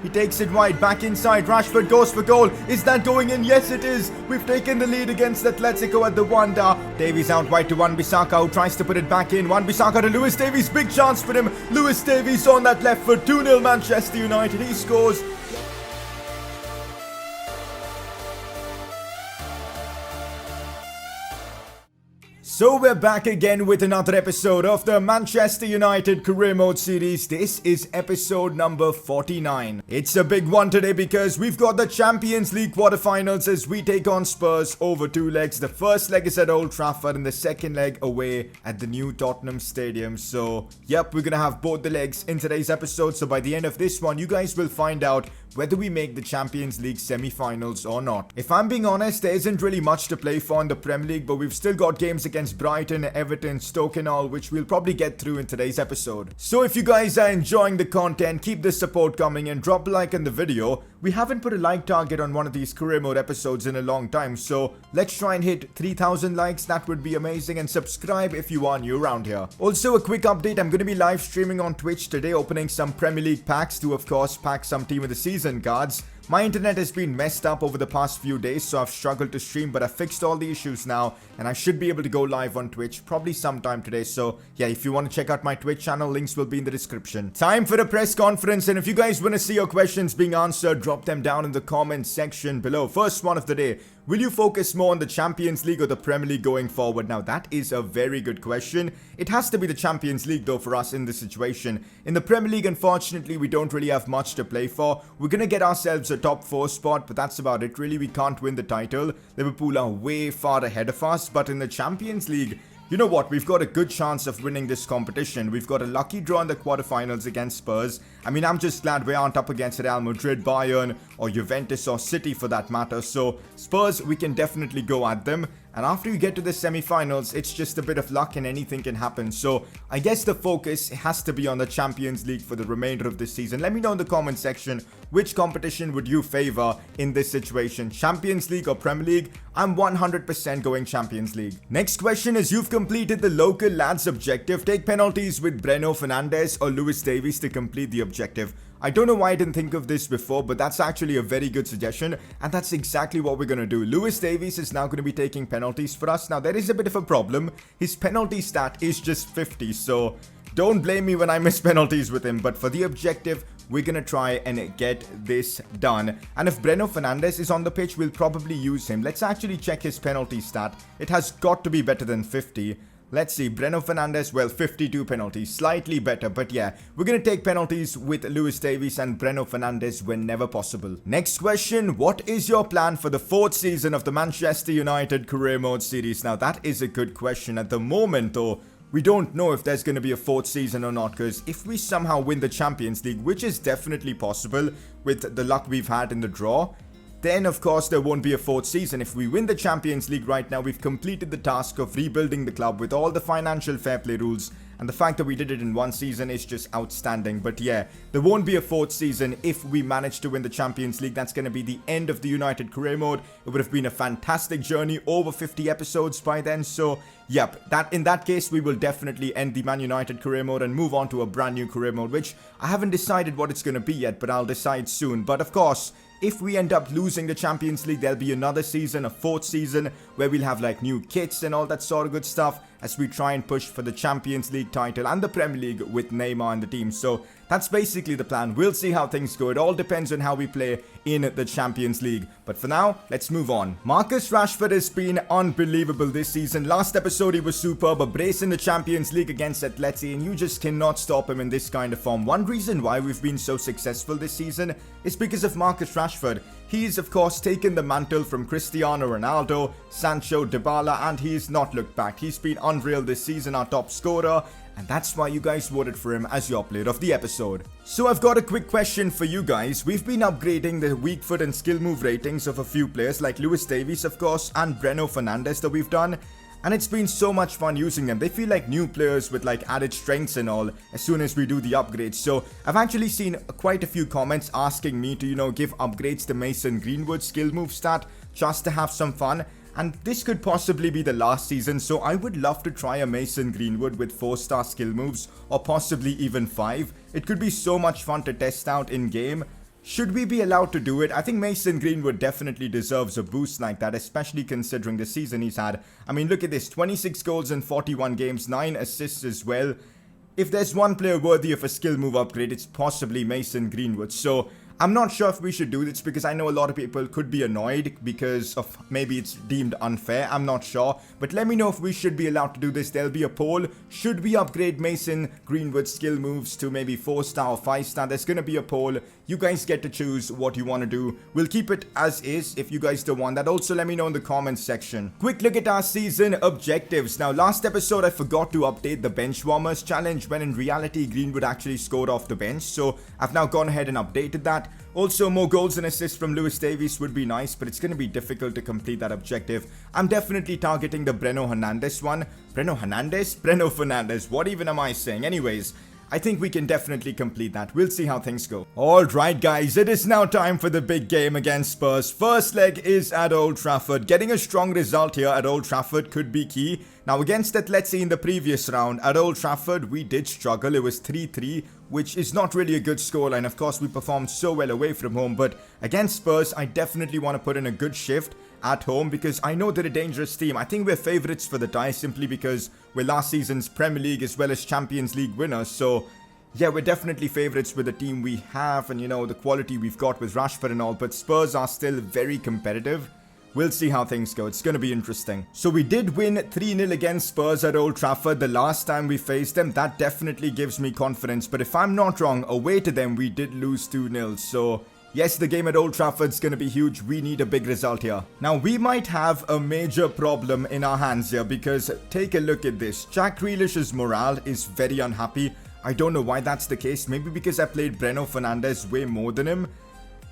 He takes it wide, back inside. Rushford goes for goal. Is that going in? Yes, it is. We've taken the lead against Atletico at the Wanda. Davies out wide to Wan-Bissaka, who tries to put it back in. Wan-Bissaka to Lewis Davies. Big chance for him. Lewis Davies on that left foot. 2-0 Manchester United. He scores. So we're back again with another episode of the Manchester United Career Mode series. This is episode number 49. It's a big one today because we've got the Champions League quarterfinals as we take on Spurs over 2 legs. The first leg is at Old Trafford and the second leg away at the new Tottenham Stadium. So, yep, we're gonna have both the legs in today's episode. So by the end of this one, you guys will find out whether we make the Champions League semi-finals or not. If I'm being honest, there isn't really much to play for in the Premier League, but we've still got games against Brighton, Everton, Stoke and all, which we'll probably get through in today's episode. So if you guys are enjoying the content, keep the support coming and drop a like on the video. We haven't put a like target on one of these career mode episodes in a long time, so let's try and hit 3,000 likes. That would be amazing, and subscribe if you are new around here. Also, a quick update, I'm going to be live streaming on Twitch today, opening some Premier League packs to, of course, pack some Team of the Season cards. My internet has been messed up over the past few days, so I've struggled to stream, but I fixed all the issues now, and I should be able to go live on Twitch probably sometime today. So yeah, if you want to check out my Twitch channel, links will be in the description. Time for the press conference, and if you guys want to see your questions being answered, drop them down in the comment section below. First one of the day: will you focus more on the Champions League or the Premier League going forward? Now that is a very good question. It has to be the Champions League though for us in this situation. In the Premier League, unfortunately, we don't really have much to play for. We're gonna get ourselves a top 4 spot, but that's about it really. We can't win the title. Liverpool are way far ahead of us, but in the Champions League, you know what, we've got a good chance of winning this competition. We've got a lucky draw in the quarterfinals against Spurs. I mean, I'm just glad we aren't up against Real Madrid, Bayern, or Juventus, or City for that matter. So, Spurs, we can definitely go at them. And after you get to the semi-finals, it's just a bit of luck and anything can happen. So, I guess the focus has to be on the Champions League for the remainder of this season. Let me know in the comment section, which competition would you favor in this situation? Champions League or Premier League? I'm 100% going Champions League. Next question is, you've completed the local lads objective. Take penalties with Bruno Fernandes or Lewis Davies to complete the objective. I don't know why I didn't think of this before, but that's actually a very good suggestion, and that's exactly what we're going to do. Lewis Davies is now going to be taking penalties for us. Now, there is a bit of a problem. His penalty stat is just 50, so don't blame me when I miss penalties with him, but for the objective, we're going to try and get this done. And if Bruno Fernandes is on the pitch, we'll probably use him. Let's actually check his penalty stat. It has got to be better than 50. Let's see, Bruno Fernandes, well, 52 penalties, slightly better, but yeah, we're going to take penalties with Lewis Davies and Bruno Fernandes whenever possible. Next question, what is your plan for the 4th season of the Manchester United Career Mode series? Now, that is a good question. At the moment, though, we don't know if there's going to be a 4th season or not, because if we somehow win the Champions League, which is definitely possible with the luck we've had in the draw, then of course there won't be a 4th season. If we win the Champions League right now, we've completed the task of rebuilding the club with all the financial fair play rules, and the fact that we did it in 1 season is just outstanding. But yeah, there won't be a 4th season if we manage to win the Champions League. That's going to be the end of the United Career Mode. It would have been a fantastic journey, over 50 episodes by then. So yep, in that case, we will definitely end the Man United Career Mode and move on to a brand new Career Mode, which I haven't decided what it's going to be yet, but I'll decide soon. But of course, if we end up losing the Champions League, there'll be another season, a 4th season, where we'll have like new kits and all that sort of good stuff as we try and push for the Champions League title and the Premier League with Neymar in the team. So that's basically the plan. We'll see how things go. It all depends on how we play in the Champions League. But for now, let's move on. Marcus Rashford has been unbelievable this season. Last episode, he was superb. A brace in the Champions League against Atleti, and you just cannot stop him in this kind of form. One reason why we've been so successful this season is because of Marcus Rashford. He's, of course, taken the mantle from Cristiano Ronaldo, Sancho, Dybala, and he's not looked back. He's been unreal this season, our top scorer, and that's why you guys voted for him as your player of the episode. So I've got a quick question for you guys. We've been upgrading the weak foot and skill move ratings of a few players like Lewis Davies, of course, and Bruno Fernandes that we've done. And it's been so much fun using them. They feel like new players with like added strengths and all as soon as we do the upgrades. So I've actually seen quite a few comments asking me to, give upgrades to Mason Greenwood's skill move stat just to have some fun. And this could possibly be the last season, so I would love to try a Mason Greenwood with 4-star skill moves, or possibly even 5. It could be so much fun to test out in game. Should we be allowed to do it? I think Mason Greenwood definitely deserves a boost like that, especially considering the season he's had. I mean, look at this, 26 goals in 41 games, 9 assists as well. If there's one player worthy of a skill move upgrade, it's possibly Mason Greenwood. So I'm not sure if we should do this because I know a lot of people could be annoyed because of maybe it's deemed unfair. I'm not sure. But let me know if we should be allowed to do this. There'll be a poll. Should we upgrade Mason Greenwood's skill moves to maybe 4-star or 5-star? There's going to be a poll. You guys get to choose what you want to do. We'll keep it as is if you guys don't want that. Also, let me know in the comments section. Quick look at our season objectives. Now, last episode, I forgot to update the bench warmers challenge when in reality, Greenwood actually scored off the bench. So I've now gone ahead and updated that. Also, more goals and assists from Lewis Davies would be nice, but it's going to be difficult to complete that objective. I'm definitely targeting the Breno Hernandez one. Breno Fernandes. What even am I saying? Anyways, I think we can definitely complete that. We'll see how things go. Alright guys, it is now time for the big game against Spurs. First leg is at Old Trafford. Getting a strong result here at Old Trafford could be key. Now against Atleti in the previous round at Old Trafford, we did struggle. It was 3-3, which is not really a good scoreline. Of course, we performed so well away from home, but against Spurs, I definitely want to put in a good shift at home because I know they're a dangerous team. I think we're favourites for the tie simply because we're last season's Premier League as well as Champions League winners. So yeah, we're definitely favourites with the team we have and, you know, the quality we've got with Rushford and all. But Spurs are still very competitive. We'll see how things go. It's going to be interesting. So we did win 3-0 against Spurs at Old Trafford the last time we faced them. That definitely gives me confidence. But if I'm not wrong, away to them, we did lose 2-0. So yes, the game at Old Trafford's going to be huge. We need a big result here. Now, we might have a major problem in our hands here because take a look at this. Jack Grealish's morale is very unhappy. I don't know why that's the case. Maybe because I played Breno Fernandes way more than him.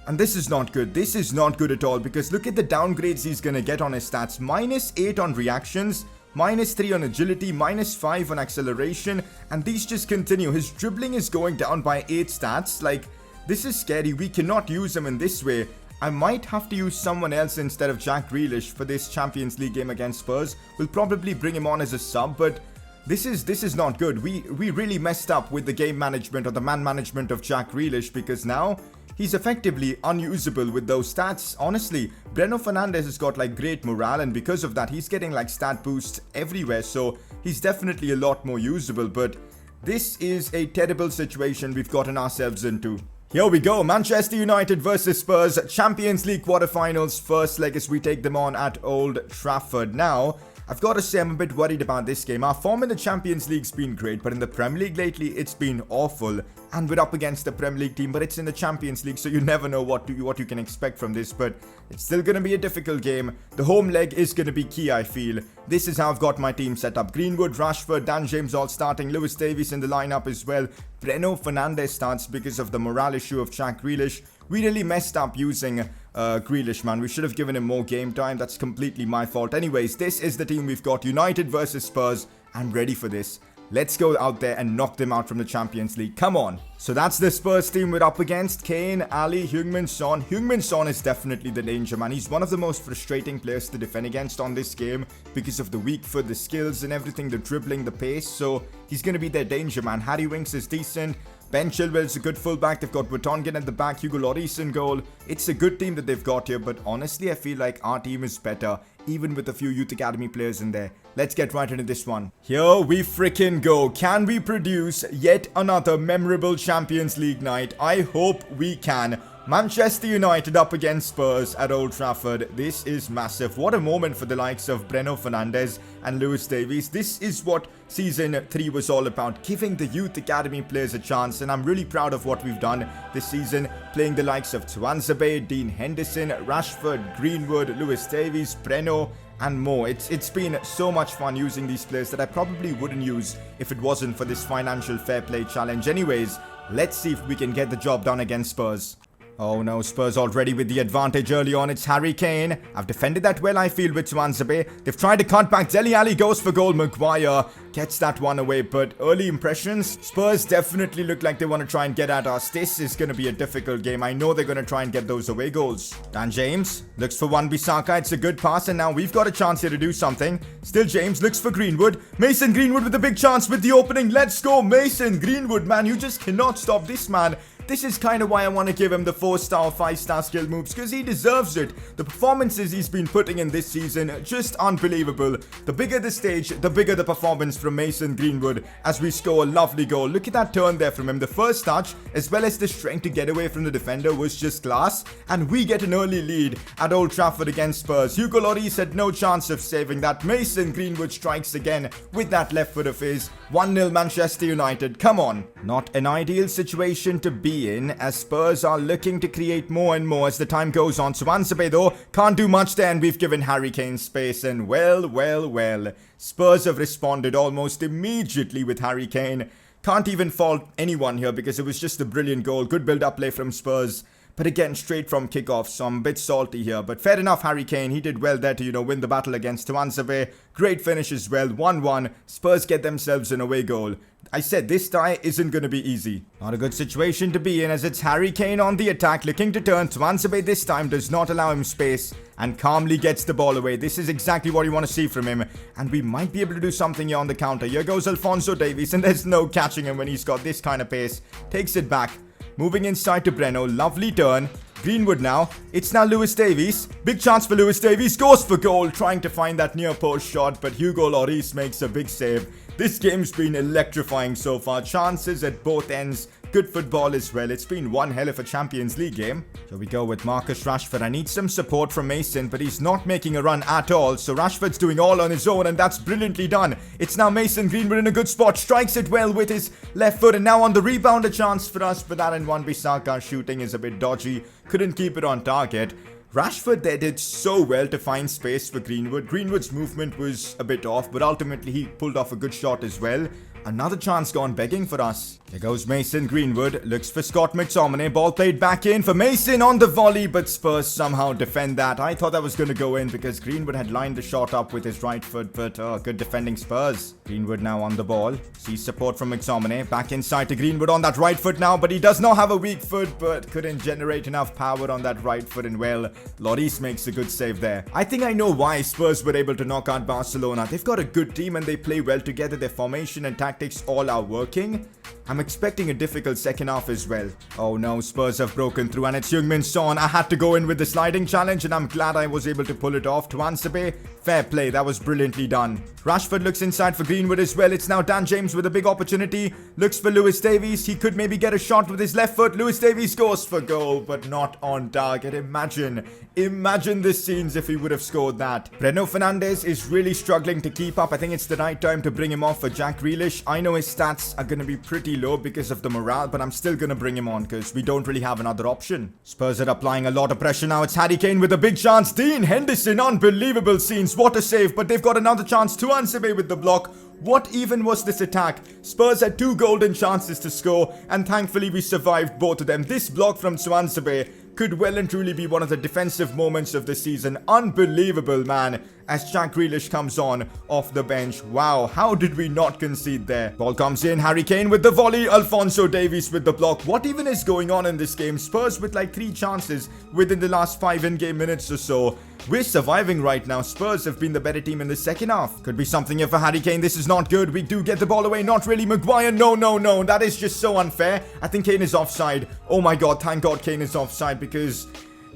And this is not good. This is not good at all because look at the downgrades he's going to get on his stats. -8 on reactions, -3 on agility, -5 on acceleration. And these just continue. His dribbling is going down by 8 stats. Like, this is scary. We cannot use him in this way. I might have to use someone else instead of Jack Grealish for this Champions League game against Spurs. We'll probably bring him on as a sub, but this is not good. We really messed up with the game management or the man management of Jack Grealish because now he's effectively unusable with those stats. Honestly, Breno Fernandes has got like great morale and because of that he's getting like stat boosts everywhere. So he's definitely a lot more usable, but this is a terrible situation we've gotten ourselves into. Here we go, Manchester United versus Spurs, Champions League quarterfinals, first leg as we take them on at Old Trafford. Now, I've got to say I'm a bit worried about this game. Our form in the Champions League's been great, but in the Premier League lately, it's been awful. And we're up against the Premier League team, but it's in the Champions League, so you never know what you can expect from this. But it's still going to be a difficult game. The home leg is going to be key, I feel. This is how I've got my team set up. Greenwood, Rushford, Dan James all starting. Lewis Davies in the lineup as well. Breno Fernandes starts because of the morale issue of Jack Grealish. We really messed up using Grealish, man. We should have given him more game time. That's completely my fault. Anyways, this is the team we've got. United versus Spurs. I'm ready for this. Let's go out there and knock them out from the Champions League. Come on. So that's the Spurs team we're up against. Kane, Ali, Heung-min Son. Heung-min Son is definitely the danger, man. He's one of the most frustrating players to defend against on this game because of the weak foot, the skills and everything, the dribbling, the pace. So he's going to be their danger, man. Harry Winks is decent. Ben Chilwell's a good fullback. They've got Vertonghen at the back. Hugo Lloris in goal. It's a good team that they've got here. But honestly, I feel like our team is better, even with a few youth academy players in there. Let's get right into this one. Here we freaking go. Can we produce yet another memorable Champions League night? I hope we can. Manchester United up against Spurs at Old Trafford. This is massive. What a moment for the likes of Breno Fernandes and Lewis Davies. This is what Season 3 was all about, giving the youth academy players a chance, and I'm really proud of what we've done this season, playing the likes of Tuanzebe, Dean Henderson, Rushford, Greenwood, Lewis Davies, Breno, and more. It's been so much fun using these players that I probably wouldn't use if it wasn't for this financial fair play challenge. Anyways, let's see if we can get the job done against Spurs. Oh no, Spurs already with the advantage early on. It's Harry Kane. I've defended that well, I feel, with Tuanzebe. They've tried to cut back. Dele Alli goes for goal. Maguire gets that one away. But early impressions, Spurs definitely look like they want to try and get at us. This is going to be a difficult game. I know they're going to try and get those away goals. Dan James looks for Wan-Bissaka. It's a good pass, and now we've got a chance here to do something. Still James looks for Greenwood. Mason Greenwood with a big chance with the opening. Let's go, Mason Greenwood, man. You just cannot stop this man. This is kind of why I want to give him the 4-star or 5-star skill moves, because he deserves it. The performances he's been putting in this season, just unbelievable. The bigger the stage, the bigger the performance from Mason Greenwood as we score a lovely goal. Look at that turn there from him. The first touch, as well as the strength to get away from the defender, was just class. And we get an early lead at Old Trafford against Spurs. Hugo Lloris had no chance of saving that. Mason Greenwood strikes again with that left foot of his. 1-0 Manchester United. Come on. Not an ideal situation to be in, as Spurs are looking to create more and more as the time goes on. Swansea though can't do much there, and we've given Harry Kane space, and well, Spurs have responded almost immediately with Harry Kane. Can't even fault anyone here because it was just a brilliant goal. Good build-up play from Spurs. But again, straight from kickoff, so I'm a bit salty here. But fair enough, Harry Kane. He did well there to, win the battle against Swansea. Great finish as well. 1-1. Spurs get themselves an away goal. I said this tie isn't going to be easy. Not a good situation to be in, as it's Harry Kane on the attack, looking to turn. Swansea this time does not allow him space and calmly gets the ball away. This is exactly what you want to see from him. And we might be able to do something here on the counter. Here goes Alphonso Davies, and there's no catching him when he's got this kind of pace. Takes it back. Moving inside to Breno. Lovely turn. Greenwood now. It's now Lewis Davies. Big chance for Lewis Davies. Goes for goal. Trying to find that near post shot, but Hugo Lloris makes a big save. This game's been electrifying so far. Chances at both ends. Good football as well. It's been one hell of a Champions League game. Here we go with Marcus Rashford. I need some support from Mason, but he's not making a run at all. So Rashford's doing all on his own, and that's brilliantly done. It's now Mason Greenwood in a good spot. Strikes it well with his left foot, and now on the rebound a chance for us. But that and Wan-Bissaka shooting is a bit dodgy. Couldn't keep it on target. Rashford there did so well to find space for Greenwood. Greenwood's movement was a bit off, but ultimately he pulled off a good shot as well. Another chance gone begging for us. Here goes Mason Greenwood. Looks for Scott McTominay. Ball played back in for Mason on the volley, but Spurs somehow defend that. I thought that was going to go in because Greenwood had lined the shot up with his right foot, but good defending Spurs. Greenwood now on the ball. Sees support from McTominay. Back inside to Greenwood on that right foot now, but he does not have a weak foot, but couldn't generate enough power on that right foot, and well, Lloris makes a good save there. I think I know why Spurs were able to knock out Barcelona. They've got a good team and they play well together. Their formation and tactics all are working. I'm expecting a difficult second half as well. Oh no, Spurs have broken through, and it's Heung-min Son. I had to go in with the sliding challenge, and I'm glad I was able to pull it off. Tuanzebe, fair play, that was brilliantly done. Rashford looks inside for Greenwood as well. It's now Dan James with a big opportunity. Looks for Lewis Davies. He could maybe get a shot with his left foot. Lewis Davies scores for goal, but not on target. Imagine the scenes if he would have scored that. Bruno Fernandes is really struggling to keep up. I think it's the right time to bring him off for Jack Grealish. I know his stats are going to be pretty low because of the morale, but I'm still going to bring him on because we don't really have another option. Spurs are applying a lot of pressure now. It's Harry Kane with a big chance. Dean Henderson, unbelievable scenes. What a save, but they've got another chance. Tuanzebe with the block. What even was this attack? Spurs had 2 golden chances to score, and thankfully we survived both of them. This block from Tuanzebe could well and truly be one of the defensive moments of the season. Unbelievable, man, as Jack Grealish comes on off the bench. Wow, how did we not concede there? Ball comes in, Harry Kane with the volley, Alphonso Davies with the block. What even is going on in this game? Spurs with like 3 chances within the last 5 in-game minutes or so. We're surviving right now. Spurs have been the better team in the second half. Could be something here for Harry Kane. This is not good. We do get the ball away. Not really. Maguire. No. That is just so unfair. I think Kane is offside. Oh my god. Thank god Kane is offside, because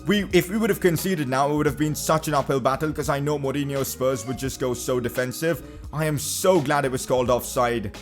if we would have conceded now, it would have been such an uphill battle, because I know Mourinho's Spurs would just go so defensive. I am so glad it was called offside.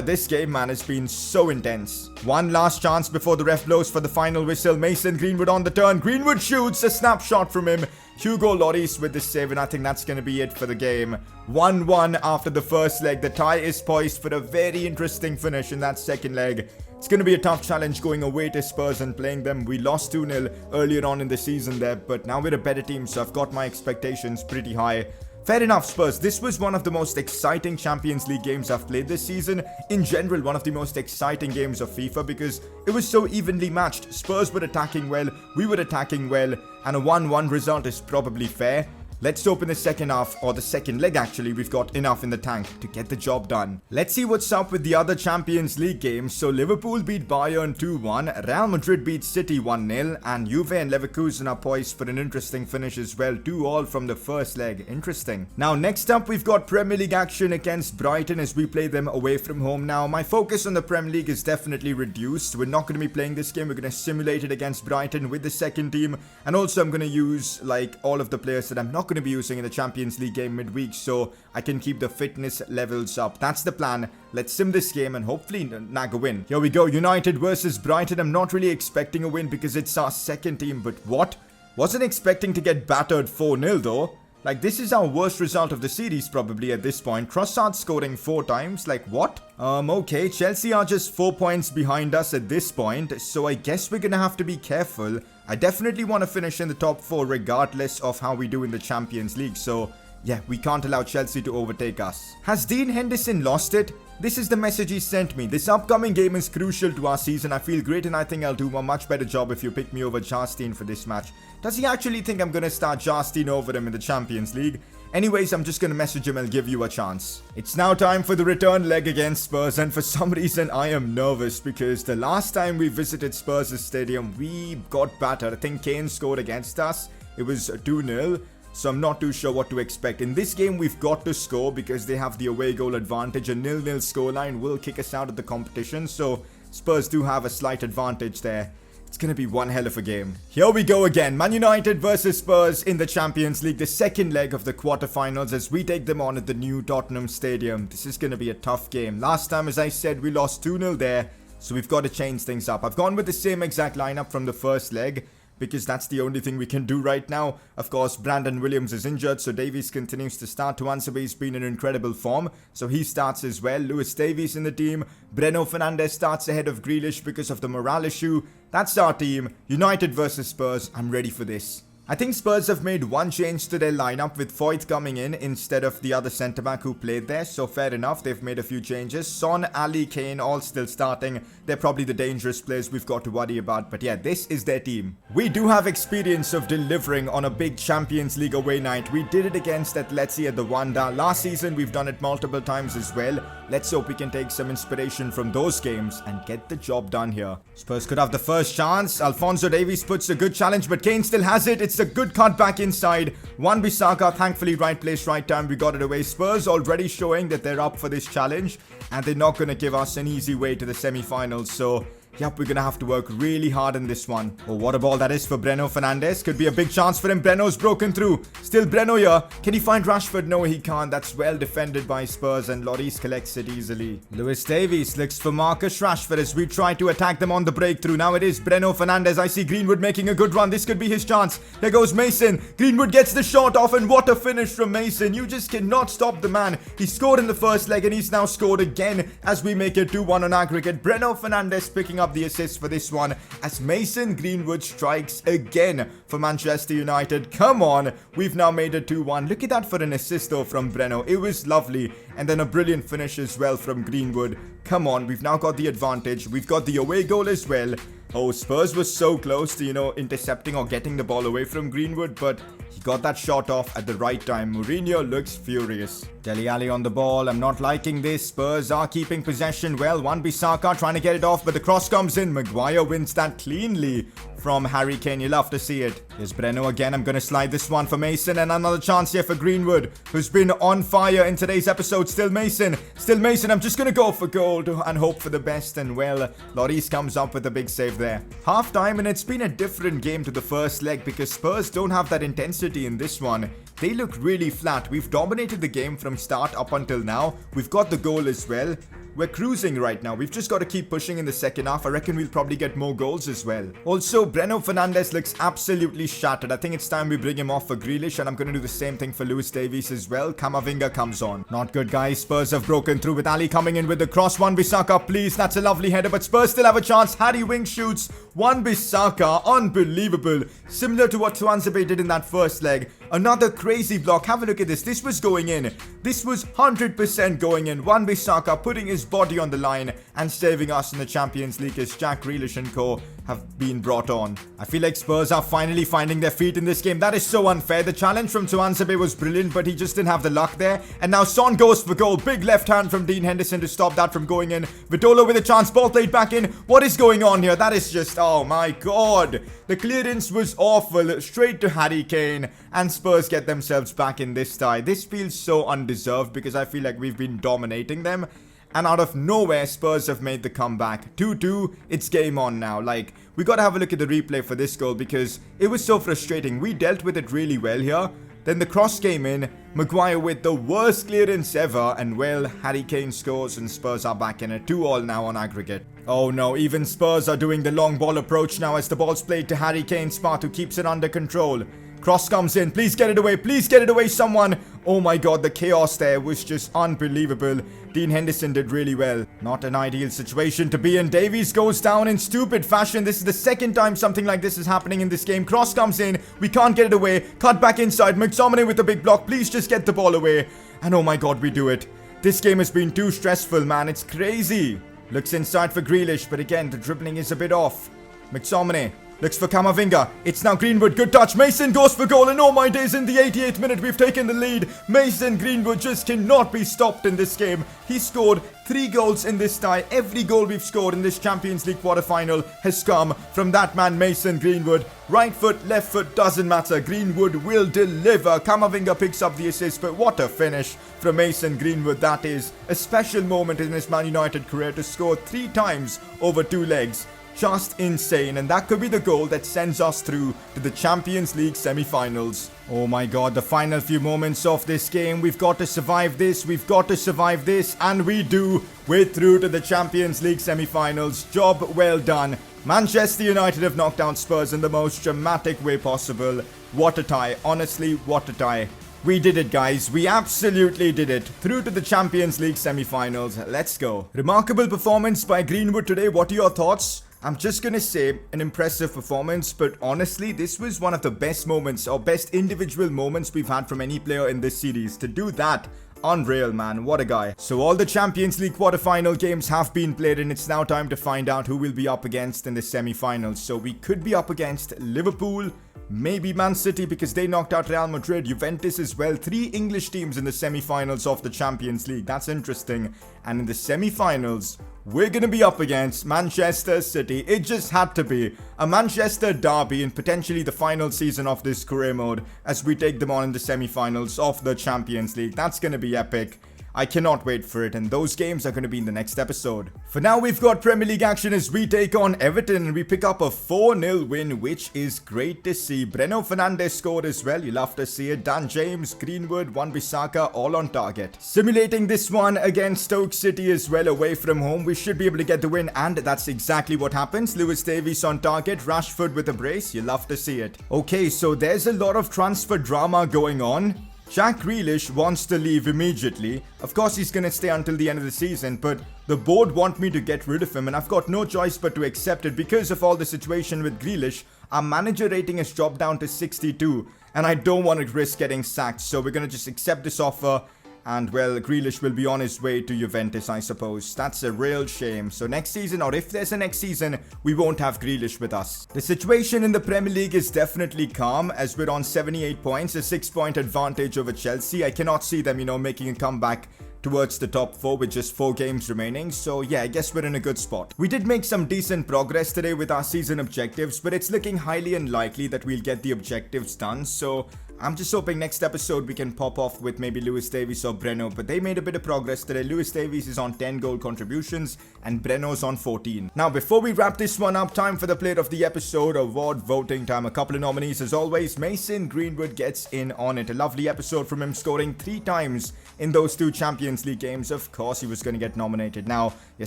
This game, man, has been so intense. One last chance before the ref blows for the final whistle. Mason Greenwood on the turn. Greenwood shoots. A snapshot from him. Hugo Lloris with the save, and I think that's going to be it for the game. 1-1 after the first leg. The tie is poised for a very interesting finish in that second leg. It's going to be a tough challenge going away to Spurs and playing them. We lost 2-0 earlier on in the season there, but now we're a better team, so I've got my expectations pretty high. Fair enough, Spurs. This was one of the most exciting Champions League games I've played this season. In general, one of the most exciting games of FIFA, because it was so evenly matched. Spurs were attacking well, we were attacking well, and a 1-1 result is probably fair. Let's open the second half, or the second leg actually. We've got enough in the tank to get the job done. Let's see what's up with the other Champions League games. So Liverpool beat Bayern 2-1, Real Madrid beat City 1-0, and Juve and Leverkusen are poised for an interesting finish as well. 2-2 from the first leg. Interesting. Now next up we've got Premier League action against Brighton as we play them away from home. Now my focus on the Premier League is definitely reduced. We're not going to be playing this game. We're going to simulate it against Brighton with the second team, and also I'm going to use like all of the players that I'm not going to be using in the Champions League game midweek, so I can keep the fitness levels up. That's the plan. Let's sim this game and hopefully nag a win. Here we go. United versus Brighton. I'm not really expecting a win because it's our second team, but what? Wasn't expecting to get battered 4-0 though. Like, this is our worst result of the series probably at this point. Trossard scoring 4 times. Like, what? Okay. Chelsea are just 4 points behind us at this point. So I guess we're gonna have to be careful. I definitely want to finish in the top 4 regardless of how we do in the Champions League. So, yeah, we can't allow Chelsea to overtake us. Has Dean Henderson lost it? This is the message he sent me. This upcoming game is crucial to our season. I feel great and I think I'll do a much better job if you pick me over Jarstein for this match. Does he actually think I'm going to start Jarstein over him in the Champions League? Anyways, I'm just going to message him and give you a chance. It's now time for the return leg against Spurs, and for some reason I am nervous because the last time we visited Spurs' stadium, we got battered. I think Kane scored against us. It was 2-0. So I'm not too sure what to expect. In this game, we've got to score because they have the away goal advantage. A 0-0 scoreline will kick us out of the competition. So Spurs do have a slight advantage there. It's going to be one hell of a game. Here we go again. Man United versus Spurs in the Champions League. The second leg of the quarterfinals as we take them on at the new Tottenham Stadium. This is going to be a tough game. Last time, as I said, we lost 2-0 there. So we've got to change things up. I've gone with the same exact lineup from the first leg, because that's the only thing we can do right now. Of course, Brandon Williams is injured, so Davies continues to start. Tuanzebe's been in incredible form, so he starts as well. Lewis Davies in the team. Breno Fernandes starts ahead of Grealish because of the morale issue. That's our team. United versus Spurs. I'm ready for this. I think Spurs have made one change to their lineup with Foyth coming in instead of the other centre-back who played there. So fair enough, they've made a few changes. Son, Ali, Kane all still starting. They're probably the dangerous players we've got to worry about. But yeah, this is their team. We do have experience of delivering on a big Champions League away night. We did it against Atleti at the Wanda. Last season, we've done it multiple times as well. Let's hope we can take some inspiration from those games and get the job done here. Spurs could have the first chance. Alphonso Davies puts a good challenge, but Kane still has it. It's a good cut back inside. Wan-Bissaka, thankfully right place, right time. We got it away. Spurs already showing that they're up for this challenge, and they're not going to give us an easy way to the semi-finals. So yep, we're going to have to work really hard in this one. Oh, what a ball that is for Breno Fernandes. Could be a big chance for him. Breno's broken through. Still Breno here. Can he find Rushford? No, he can't. That's well defended by Spurs, and Lloris collects it easily. Lewis Davies looks for Marcus Rashford as we try to attack them on the breakthrough. Now it is Breno Fernandes. I see Greenwood making a good run. This could be his chance. There goes Mason. Greenwood gets the shot off, and what a finish from Mason. You just cannot stop the man. He scored in the first leg, and he's now scored again as we make it 2-1 on aggregate. Breno Fernandes picking up the assist for this one as Mason Greenwood strikes again for Manchester United. Come on, we've now made it 2-1. Look at that for an assist though from Breno. It was lovely, and then a brilliant finish as well from Greenwood. Come on, we've now got the advantage. We've got the away goal as well. Oh, Spurs was so close to, intercepting or getting the ball away from Greenwood, but he got that shot off at the right time. Mourinho looks furious. Dele Alli on the ball. I'm not liking this. Spurs are keeping possession well. Wan-Bissaka trying to get it off, but the cross comes in. Maguire wins that cleanly from Harry Kane. You love to see it. Here's Breno again. I'm going to slide this one for Mason, and another chance here for Greenwood, who's been on fire in today's episode. Still Mason. Still Mason. I'm just going to go for goal and hope for the best, and well, Lloris comes up with a big save there. Half time, and it's been a different game to the first leg because Spurs don't have that intensity in this one. They look really flat. We've dominated the game from start up until now. We've got the goal as well. We're cruising right now. We've just got to keep pushing in the second half. I reckon we'll probably get more goals as well. Also, Breno Fernandes looks absolutely shattered. I think it's time we bring him off for Grealish, and I'm going to do the same thing for Lewis Davies as well. Camavinga comes on. Not good, guys. Spurs have broken through with Ali coming in with the cross. Wan-Bissaka, please. That's a lovely header, but Spurs still have a chance. Harry Winks shoots. Wan-Bissaka, unbelievable. Similar to what Tuanzebe did in that first leg. Another crazy block. Have a look at this. This was going in. This was 100% going in. Wan-Bissaka putting his his body on the line and saving us in the Champions League as Jack Grealish and co have been brought on. I feel like Spurs are finally finding their feet in this game. That is so unfair. The challenge from Tuanzebe was brilliant, but he just didn't have the luck there. And now Son goes for goal. Big left hand from Dean Henderson to stop that from going in. Vitola with a chance. Ball played back in. What is going on here? That is just, oh my god. The clearance was awful. Straight to Harry Kane. And Spurs get themselves back in this tie. This feels so undeserved because I feel like we've been dominating them. And out of nowhere, Spurs have made the comeback. 2-2, it's game on now. Like, we gotta have a look at the replay for this goal because it was so frustrating. We dealt with it really well here. Then the cross came in. Maguire with the worst clearance ever. And well, Harry Kane scores and Spurs are back in it. 2-2 now on aggregate. Oh no, even Spurs are doing the long ball approach now as the ball's played to Harry Kane's part who keeps it under control. Cross comes in. Please get it away. Please get it away, someone. Oh my god, the chaos there was just unbelievable. Dean Henderson did really well. Not an ideal situation to be in. Davies goes down in stupid fashion. This is the second time something like this is happening in this game. Cross comes in. We can't get it away. Cut back inside. McTominay with the big block. Please just get the ball away. And oh my god, we do it. This game has been too stressful, man. It's crazy. Looks inside for Grealish, but again, the dribbling is a bit off. McTominay looks for Camavinga. It's now Greenwood. Good touch. Mason goes for goal. And oh my days, in the 88th minute, we've taken the lead. Mason Greenwood just cannot be stopped in this game. He scored 3 goals in this tie. Every goal we've scored in this Champions League quarterfinal has come from that man, Mason Greenwood. Right foot, left foot, doesn't matter. Greenwood will deliver. Camavinga picks up the assist, but what a finish from Mason Greenwood. That is a special moment in his Man United career to score 3 times over 2 legs. Just insane, and that could be the goal that sends us through to the Champions League semi-finals. Oh my god, the final few moments of this game. We've got to survive this. We've got to survive this, and we do. We're through to the Champions League semi-finals. Job well done. Manchester United have knocked out Spurs in the most dramatic way possible. What a tie. Honestly, what a tie. We did it, guys. We absolutely did it. Through to the Champions League semi-finals. Let's go. Remarkable performance by Greenwood today. What are your thoughts? I'm just gonna say an impressive performance, but honestly, this was one of the best moments or best individual moments we've had from any player in this series. To do that, unreal, man. What a guy. So all the Champions League quarterfinal games have been played, and it's now time to find out who we'll be up against in the semi-finals. So we could be up against Liverpool, maybe Man City because they knocked out Real Madrid, Juventus as well. 3 English teams in the semi-finals of the Champions League. That's interesting. And in the semi-finals, we're going to be up against Manchester City. It just had to be a Manchester derby in potentially the final season of this career mode as we take them on in the semi-finals of the Champions League. That's going to be epic. I cannot wait for it, and those games are going to be in the next episode. For now, we've got Premier League action as we take on Everton and we pick up a 4-0 win, which is great to see. Bruno Fernandes scored as well. You'll have to see it. Dan James, Greenwood, Wan-Bissaka all on target. Simulating this one against Stoke City as well away from home. We should be able to get the win, and that's exactly what happens. Lewis Davies on target. Rashford with a brace. You'll love to see it. Okay, so there's a lot of transfer drama going on. Jack Grealish wants to leave immediately. Of course, he's going to stay until the end of the season, but the board want me to get rid of him, and I've got no choice but to accept it because of all the situation with Grealish. Our manager rating has dropped down to 62, and I don't want to risk getting sacked, so we're going to just accept this offer. And well, Grealish will be on his way to Juventus, I suppose. That's a real shame. So next season, or if there's a next season, we won't have Grealish with us. The situation in the Premier League is definitely calm as we're on 78 points, a 6-point advantage over Chelsea. I cannot see them, making a comeback towards the top 4 with just 4 games remaining. So yeah, I guess we're in a good spot. We did make some decent progress today with our season objectives, but it's looking highly unlikely that we'll get the objectives done. So I'm just hoping next episode we can pop off with maybe Lewis Davies or Breno, but they made a bit of progress today. Lewis Davies is on 10 goal contributions and Breno's on 14. Now, before we wrap this one up, time for the player of the episode award voting time. A couple of nominees as always. Mason Greenwood gets in on it. A lovely episode from him, scoring 3 times in those 2 Champions League games. Of course, he was going to get nominated. Now, your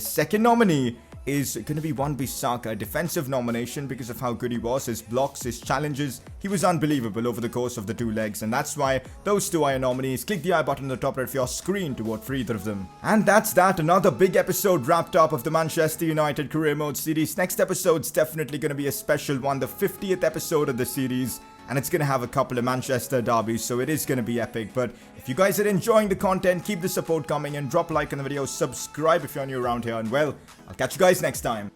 second nominee is going to be Wan-Bissaka, a defensive nomination because of how good he was, his blocks, his challenges. He was unbelievable over the course of the 2 legs, and that's why those 2 are your nominees. Click the I button on the top right of your screen to vote for either of them. And that's that. Another big episode wrapped up of the Manchester United Career Mode series. Next episode's definitely going to be a special one, the 50th episode of the series. and it's going to have a couple of Manchester derbies, so it is going to be epic. But if you guys are enjoying the content, keep the support coming and drop a like on the video, subscribe if you're new around here, and well, I'll catch you guys next time.